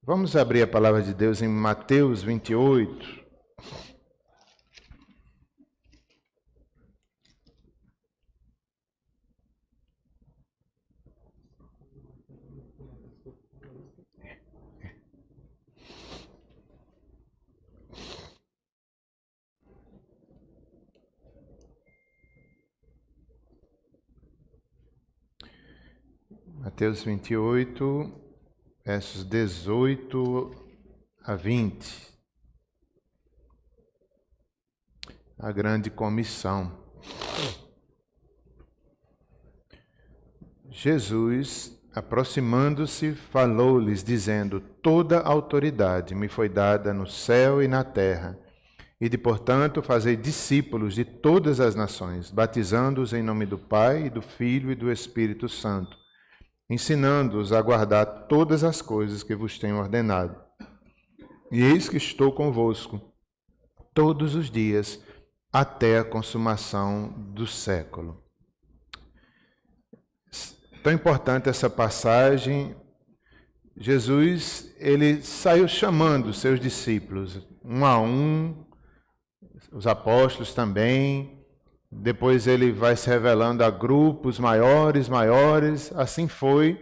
Vamos abrir a palavra de Deus em Mateus 28. Mateus 28, versos 18 a 20. A grande comissão. Jesus, aproximando-se, falou-lhes, dizendo: Toda autoridade me foi dada no céu e na terra. E portanto, fazei discípulos de todas as nações, batizando-os em nome do Pai, e do Filho e do Espírito Santo, ensinando-os a guardar todas as coisas que vos tenho ordenado. E eis que estou convosco todos os dias, até a consumação do século. Tão importante essa passagem. Jesus, ele saiu chamando os seus discípulos, um a um, os apóstolos também. Depois ele vai se revelando a grupos maiores. Assim foi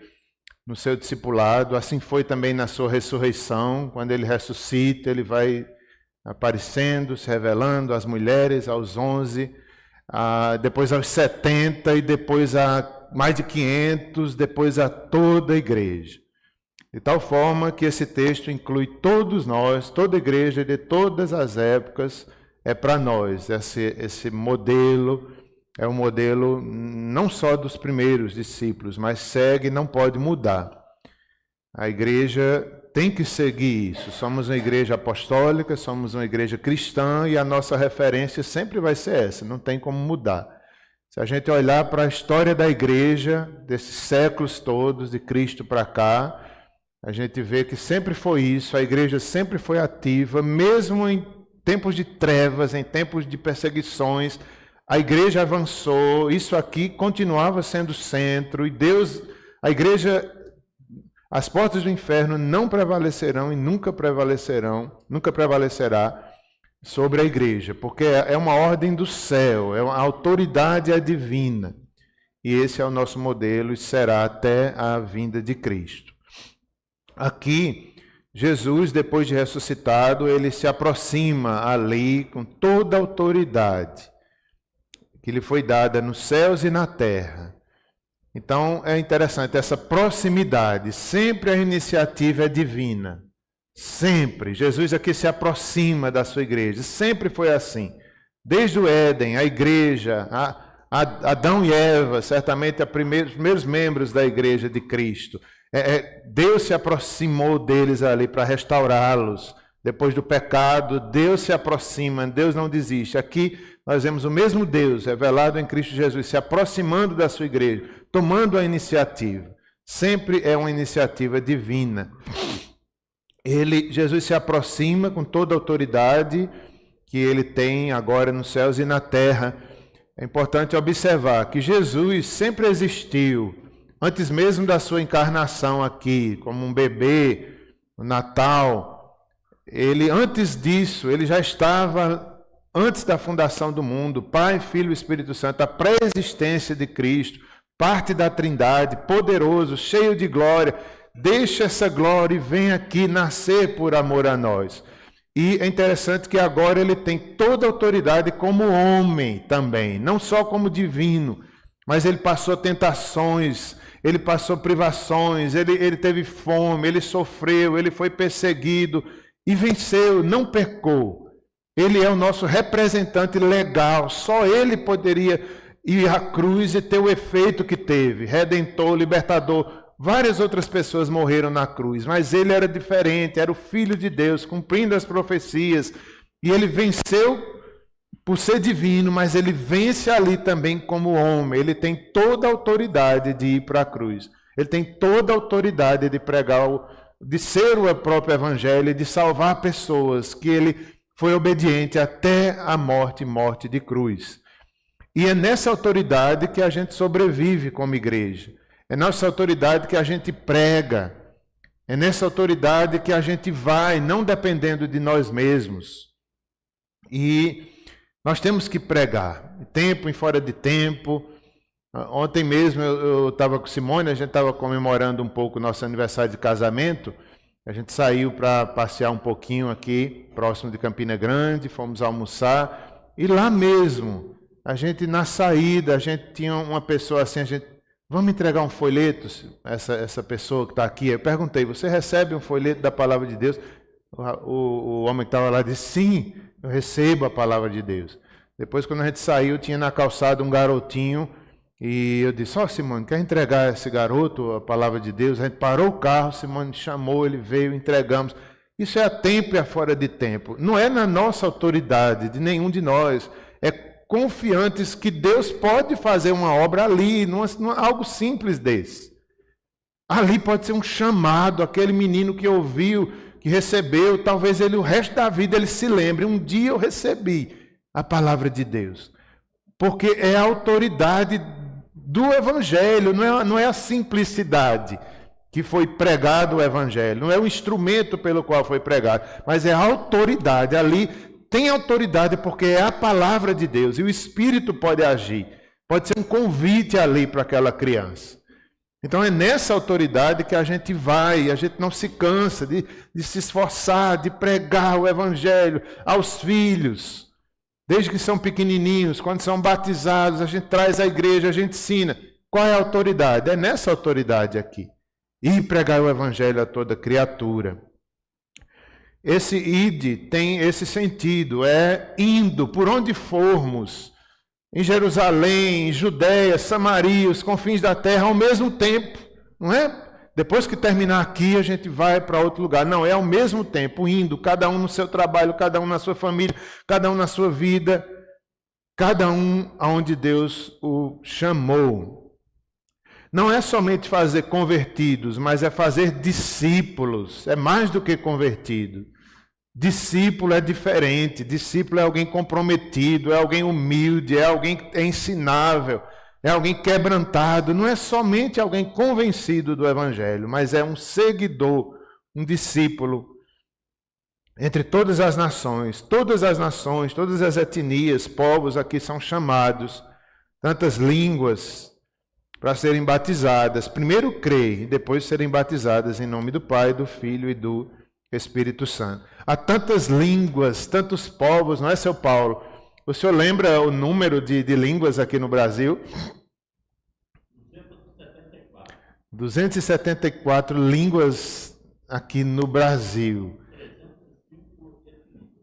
no seu discipulado, assim foi também na sua ressurreição. Quando ele ressuscita, ele vai aparecendo, se revelando às mulheres, aos 11, depois aos 70 e depois a mais de 500, depois a toda a igreja. De tal forma que esse texto inclui todos nós, toda a igreja de todas as épocas. É para nós, esse modelo é um modelo não só dos primeiros discípulos, mas segue e não pode mudar. A igreja tem que seguir isso. Somos uma igreja apostólica, somos uma igreja cristã e a nossa referência sempre vai ser essa, não tem como mudar. Se a gente olhar para a história da igreja, desses séculos todos, de Cristo para cá, a gente vê que sempre foi isso, a igreja sempre foi ativa, mesmo em tempos de trevas, em tempos de perseguições, a igreja avançou, isso aqui continuava sendo centro, e Deus, a igreja, as portas do inferno não prevalecerão e nunca prevalecerá sobre a igreja, porque é uma ordem do céu, a autoridade é divina, e esse é o nosso modelo e será até a vinda de Cristo. Aqui, Jesus, depois de ressuscitado, ele se aproxima ali com toda a autoridade que lhe foi dada nos céus e na terra. Então, é interessante essa proximidade. Sempre a iniciativa é divina. Sempre. Jesus aqui se aproxima da sua igreja. Sempre foi assim. Desde o Éden, a igreja, Adão e Eva, certamente os primeiros membros da igreja de Cristo. Deus se aproximou deles ali para restaurá-los. Depois do pecado, Deus se aproxima, Deus não desiste. Aqui nós vemos o mesmo Deus revelado em Cristo Jesus se aproximando da sua igreja, tomando a iniciativa. Sempre é uma iniciativa divina. Jesus se aproxima com toda a autoridade que ele tem agora nos céus e na terra. É importante observar que Jesus sempre existiu. Antes mesmo da sua encarnação aqui, como um bebê, no Natal, antes disso, ele já estava, antes da fundação do mundo, Pai, Filho e Espírito Santo, a pré-existência de Cristo, parte da Trindade, poderoso, cheio de glória, deixa essa glória e vem aqui nascer por amor a nós. E é interessante que agora ele tem toda a autoridade como homem também, não só como divino, mas ele passou tentações, ele passou privações, ele teve fome, ele sofreu, ele foi perseguido e venceu, não pecou. Ele é o nosso representante legal, só ele poderia ir à cruz e ter o efeito que teve, redentor, libertador. Várias outras pessoas morreram na cruz, mas ele era diferente, era o Filho de Deus, cumprindo as profecias, e ele venceu por ser divino, mas ele vence ali também como homem. Ele tem toda a autoridade de ir para a cruz. Ele tem toda a autoridade de pregar, de ser o próprio evangelho, de salvar pessoas, que ele foi obediente até a morte de cruz. E é nessa autoridade que a gente sobrevive como igreja. É nessa autoridade que a gente prega. É nessa autoridade que a gente vai, não dependendo de nós mesmos. E nós temos que pregar, tempo em fora de tempo. Ontem mesmo eu estava com Simone, a gente estava comemorando um pouco o nosso aniversário de casamento. A gente saiu para passear um pouquinho aqui, próximo de Campina Grande, fomos almoçar. E lá mesmo, a gente na saída, a gente tinha uma pessoa assim, a gente... Vamos entregar um folheto, essa pessoa que está aqui. Eu perguntei, você recebe um folheto da palavra de Deus? O homem que estava lá disse, sim, eu recebo a palavra de Deus. Depois, quando a gente saiu, tinha na calçada um garotinho, e eu disse, Simone, quer entregar esse garoto a palavra de Deus? A gente parou o carro, Simone chamou, ele veio, entregamos. Isso é a tempo e a fora de tempo. Não é na nossa autoridade, de nenhum de nós. É confiantes que Deus pode fazer uma obra ali, não algo simples desse. Ali pode ser um chamado, aquele menino que ouviu, que recebeu, talvez ele o resto da vida ele se lembre, um dia eu recebi a palavra de Deus. Porque é a autoridade do Evangelho, não é a simplicidade que foi pregado o Evangelho, não é o instrumento pelo qual foi pregado, mas é a autoridade ali. Tem autoridade porque é a palavra de Deus e o Espírito pode agir. Pode ser um convite ali para aquela criança. Então é nessa autoridade que a gente vai, a gente não se cansa de se esforçar, de pregar o Evangelho aos filhos. Desde que são pequenininhos, quando são batizados, a gente traz à igreja, a gente ensina. Qual é a autoridade? É nessa autoridade aqui. E pregar o Evangelho a toda criatura. Esse ide tem esse sentido, é indo por onde formos, em Jerusalém, em Judéia, Samaria, os confins da terra, ao mesmo tempo, não é? Depois que terminar aqui, a gente vai para outro lugar. Não, é ao mesmo tempo, indo, cada um no seu trabalho, cada um na sua família, cada um na sua vida, cada um aonde Deus o chamou. Não é somente fazer convertidos, mas é fazer discípulos, é mais do que convertido. Discípulo é diferente, discípulo é alguém comprometido, é alguém humilde, é alguém que é ensinável, é alguém quebrantado, não é somente alguém convencido do Evangelho, mas é um seguidor, um discípulo entre todas as nações, todas as etnias, povos aqui são chamados, tantas línguas para serem batizadas, primeiro crer e depois serem batizadas em nome do Pai, do Filho e do Espírito Santo. Há tantas línguas, tantos povos, não é, seu Paulo? O senhor lembra o número de línguas aqui no Brasil? 274 línguas aqui no Brasil.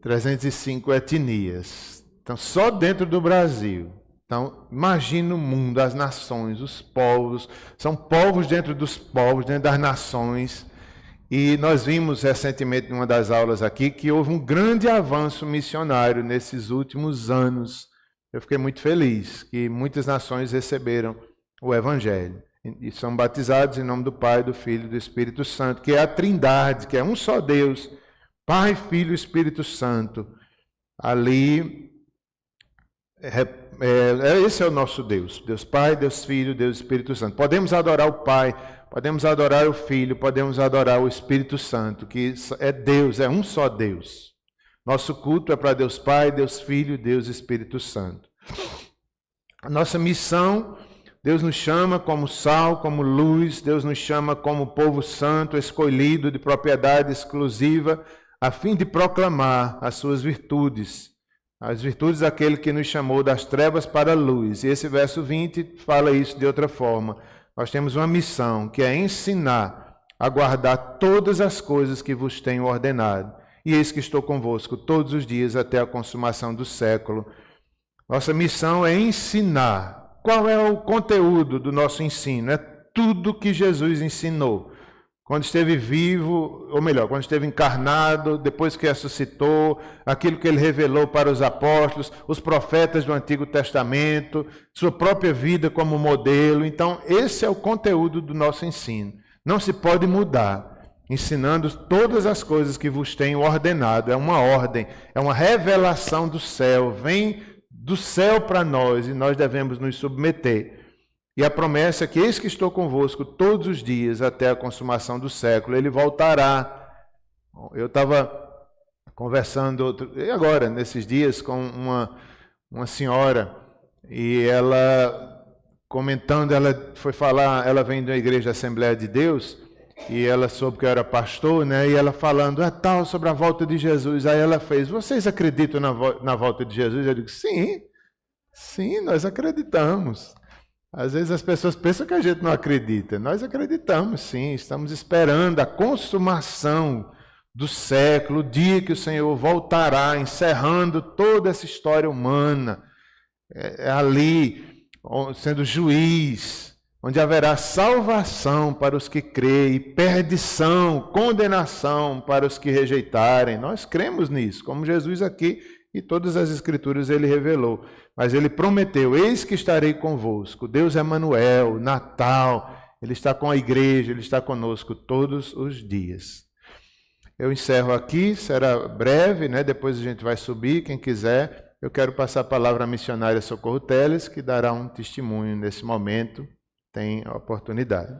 305 etnias. Então, só dentro do Brasil. Então, imagina o mundo, as nações, os povos. São povos dentro dos povos, dentro das nações. E nós vimos recentemente, numa das aulas aqui, que houve um grande avanço missionário nesses últimos anos. Eu fiquei muito feliz que muitas nações receberam o Evangelho. E são batizados em nome do Pai, do Filho e do Espírito Santo, que é a Trindade, que é um só Deus, Pai, Filho e Espírito Santo. Ali, esse é o nosso Deus. Deus Pai, Deus Filho, Deus Espírito Santo. Podemos adorar o Pai, podemos adorar o Filho, podemos adorar o Espírito Santo, que é Deus, é um só Deus. Nosso culto é para Deus Pai, Deus Filho, Deus Espírito Santo. A nossa missão, Deus nos chama como sal, como luz, Deus nos chama como povo santo, escolhido, de propriedade exclusiva, a fim de proclamar as suas virtudes, as virtudes daquele que nos chamou das trevas para a luz. E esse verso 20 fala isso de outra forma. Nós temos uma missão, que é ensinar a guardar todas as coisas que vos tenho ordenado. E eis que estou convosco todos os dias até a consumação do século. Nossa missão é ensinar. Qual é o conteúdo do nosso ensino? É tudo que Jesus ensinou. Quando esteve vivo, ou melhor, quando esteve encarnado, depois que ressuscitou, aquilo que ele revelou para os apóstolos, os profetas do Antigo Testamento, sua própria vida como modelo. Então, esse é o conteúdo do nosso ensino. Não se pode mudar, ensinando todas as coisas que vos tenho ordenado. É uma ordem, é uma revelação do céu, vem do céu para nós e nós devemos nos submeter. E a promessa é que eis que estou convosco todos os dias até a consumação do século. Ele voltará. Eu estava conversando agora, nesses dias, com uma senhora, e ela comentando, ela foi falar, ela vem da igreja Assembleia de Deus, e ela soube que eu era pastor, né? E ela falando, tal, sobre a volta de Jesus. Aí ela fez, vocês acreditam na volta de Jesus? Eu digo, sim, nós acreditamos. Às vezes as pessoas pensam que a gente não acredita. Nós acreditamos, sim. Estamos esperando a consumação do século, o dia que o Senhor voltará, encerrando toda essa história humana, ali, sendo juiz, onde haverá salvação para os que creem, perdição, condenação para os que rejeitarem. Nós cremos nisso, como Jesus aqui e todas as Escrituras ele revelou. Mas ele prometeu, eis que estarei convosco. Deus é Emanuel, Natal, ele está com a igreja, ele está conosco todos os dias. Eu encerro aqui, será breve, né? Depois a gente vai subir, quem quiser. Eu quero passar a palavra à missionária Socorro Teles, que dará um testemunho nesse momento, tem a oportunidade.